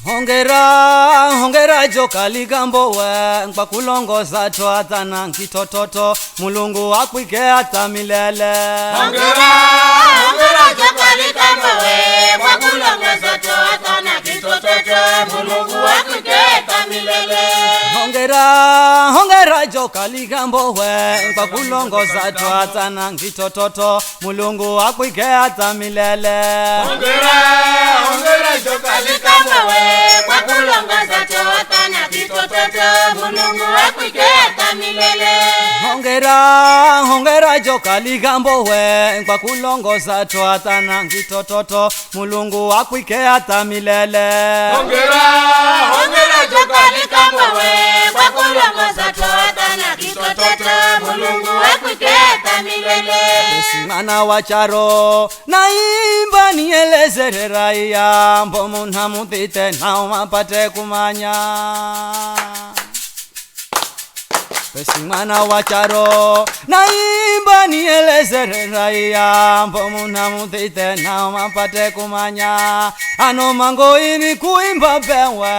Hongera joka ligambo we kwa kulongoza twatana nkitototo Mulungu akwike hata milele. Hongera joka ligambo we kwa kulongoza twatana nkitototo Mulungu akwike hata milele. Hongera joka ligambo we kwa kulongoza twatana nkitototo Mulungu akwike hata milele. Hongera joka ligambo we kwa kulongoza twatana nkitototo Mulungu akwike hata milele. Hongera joka ligambo we kwa kulongoza twatana nkitototo Mulungu akwike hata milele. Hongera joka ligambo we kwa kulongoza twatana nkitototo Mulungu akwike hata milele. Mwana wa charo naimba nielezere raia mbomu na mutite nao mapate kumanya. Pesi mwana wa charo naimba nielezere raia mbomu na mutite nao mapate kumanya. Ano mango ini kuimba pewe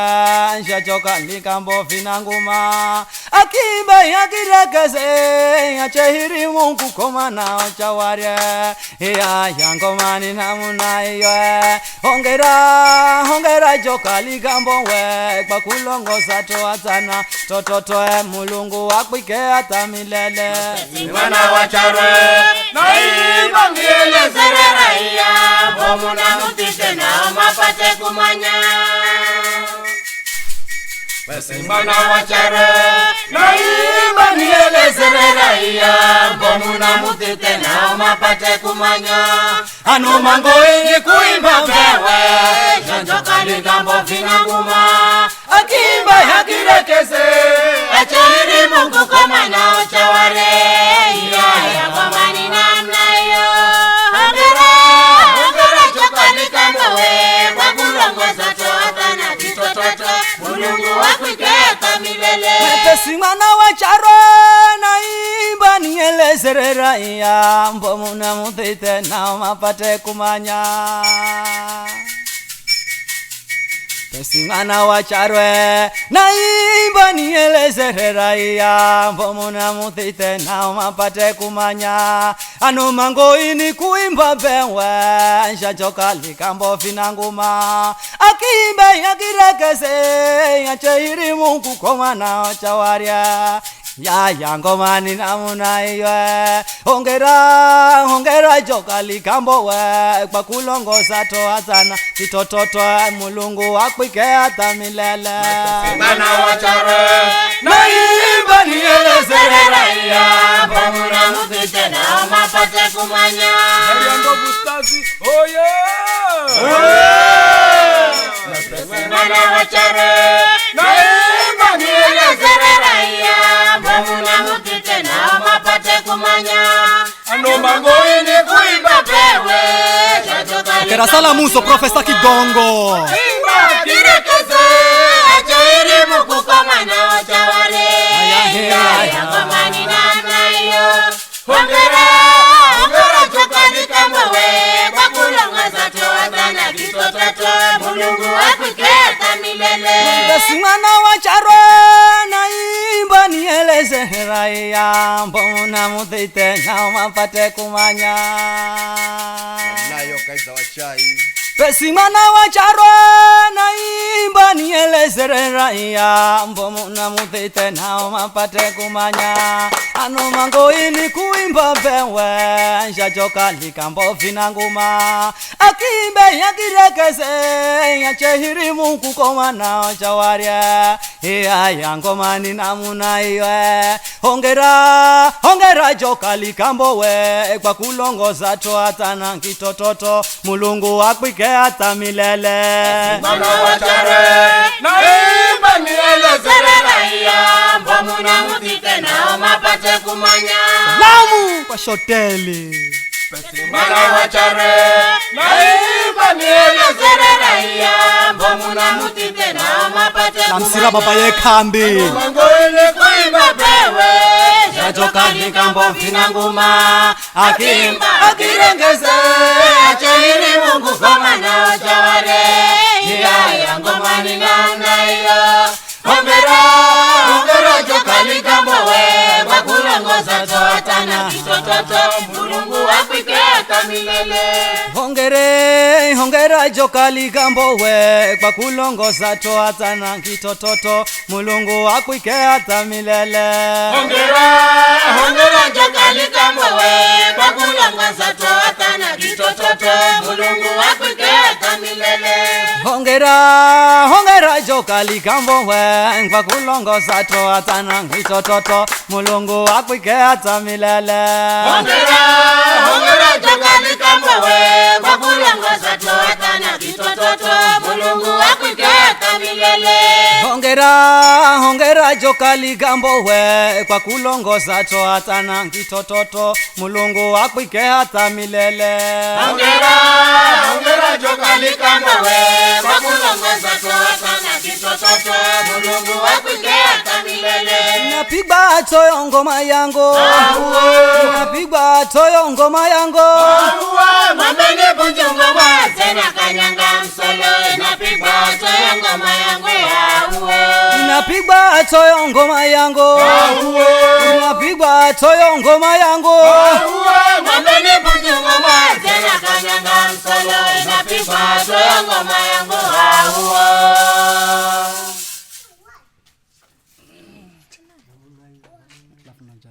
nshachoka likambo fina nguma. Akiba yakirakase achehiri Mungu koma nao chawarye ya yangomani namuna iyo. Hongera joka ligambo we kwa kulongoza twatana tototo Mulungu akwike hata milele. Mwana wa charo naimba nielezere raia mbomu na mutite nao mapate kumanya. Mwana wa charo naimba nielezere raia mbomu na mutite nao mapate kumanya. Ano mango ini kuimba pewe joka ligambo fina nguma. Akiba yakirekeze achehiri Mungu koma nao chaware ya ngomani namna iyo. Hongera joka ligambo we kwa kulongoza twatana nkitototo Mulungu akwike hata milele. Pesi mwana wa charo naimba nielezere raia mbomu na mutite nao mapate kumanya. Pesi mwana wa charwe naimba nielezere raia mbomu na mutite nao mapate kumanya. Ano mango ini kuimba pewe nshachoka likambo fina nguma. Akiba yakirekeze achehiri Mungu koma nao chawarya ya ngomani namuna iyo. Hongera joka ligambo we kwa kulongoza twatana nkitototo Mulungu akwike hata milele. Mwana wa charo naimba nielezere raia mbomu na mutite nao mapate kumanya. Mwana wa charo naimba nielezere raia mbomu na mutite nao mapate kumanya. Ano mango ini kuimba pewe Kera salamuso Profesa Kigongo imba kirekeze achehiri Mungu koma nao chaware ya ngomani namna iyo. Hongera joka ligambo we kwa kulongoza twatana nkitototo Mulungu akwike hata milele. Pesi mwana wa charo naimba nielezere raia mbomu na mutite nao mapate kumanya. Nayo kaiza wachai Pesi mwana wa charo naimba nielezere raia mbomu na mutite nao mapate kumanya. Ano mango ini kuimba pewe nshachoka likambo fina nguma. Akiba yakirekeze achehiri Mungu koma nao chawarya ya ngomani namuna iyo. Hongera joka ligambo we kwa kulongoza twatana nkitototo Mulungu akwike hata milele. Mwana wa charo naimba nielezere raia mbomu na mutite nao mapate kumanya. Lamu kwa shoteli. Mwana wa charo naimba nielezere raia mbomu na mutite nao mapate kumanya. Lamsira baba ye kambi Mango ini kuimba pewe joka ligambo fina nguma. Akimba akirengeze achehiri Mungu koma nao chaware ya ngomani milele. Hongera Jokali Gambowe kwa kulongoza toa tana kitototo Mulungu akwike hata milele. Hongera Jokali Gambowe kwa kulongoza toa tana kitototo Mulungu akwike hata milele. Hongera Jokali Gambowe kwa kulongoza toa tana kitototo Mulungu akwike hata milele. Hongera Jokali Gambowe kwa kulongoza toa tana kitototo Mulungu akwike hata milele. Hongera Jokali Gambowe kwa kulongoza toa tana kitototo Mulungu akwike hata milele. Hongera Jokali Gambowe kwa kulongoza toa tana kitototo Mulungu akwike hata milele. Napigwa toyo ngoma yango, napigwa toyo ngoma yango, Mambeni bunjungo tena kanyanga msolo. Napigwa toyo ngoma yangu napigwa toyo ngoma yango, napigwa toyo ngoma yango, Mambeni bunjungo tena kanyanga msolo. Napigwa toyo ngoma yangu